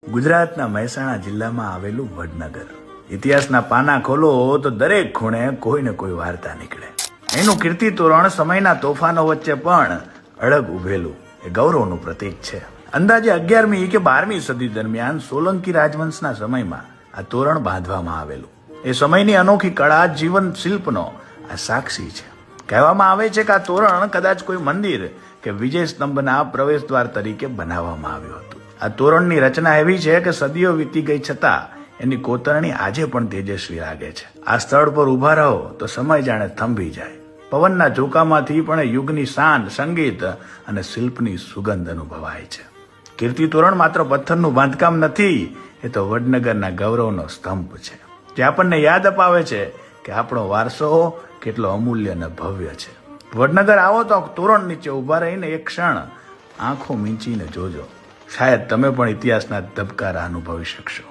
ગુજરાતના મહેસાણા જિલ્લામાં આવેલું વડનગર. ઇતિહાસના પાના ખોલો તો દરેક ખૂણે કોઈ ને કોઈ વાર્તા નીકળે. એનું કીર્તિ તોરણ સમયના તોફાનો વચ્ચે પણ અડગ ઉભેલું એ ગૌરવનું પ્રતીક છે. અંદાજે 11મી કે 12મી સદી દરમિયાન સોલંકી રાજવંશના સમયમાં આ તોરણ બાંધવામાં આવેલું. એ સમયની અનોખી કળા જીવન શિલ્પનો આ સાક્ષી છે. કહેવામાં આવે છે કે આ તોરણ કદાચ કોઈ મંદિર કે વિજય સ્તંભના પ્રવેશ દ્વાર તરીકે બનાવવામાં આવ્યું હતું. આ તોરણની રચના એવી છે કે સદીઓ વીતી ગઈ છતાં એની કોતરણી આજે પણ તેજસ્વી લાગે છે. આ સ્થળ પર ઉભા રહો તો સમય જાણે થંભી જાય. પવનના ઝોકામાંથી પણ યુગની શાન, સંગીત અને શિલ્પની સુગંધ અનુભવાય છે. કીર્તિ તોરણ માત્ર પથ્થરનું બાંધકામ નથી, એ તો વડનગરના ગૌરવનો સ્તંભ છે, જે આપણને યાદ અપાવે છે કે આપણો વારસો કેટલો અમૂલ્ય અને ભવ્ય છે. વડનગર આવો તો તોરણ નીચે ઉભા રહીને એક ક્ષણ આંખો મીંચીને જોજો. શાયદ તમે પણ ઇતિહાસના ધબકારા અનુભવી શકશો.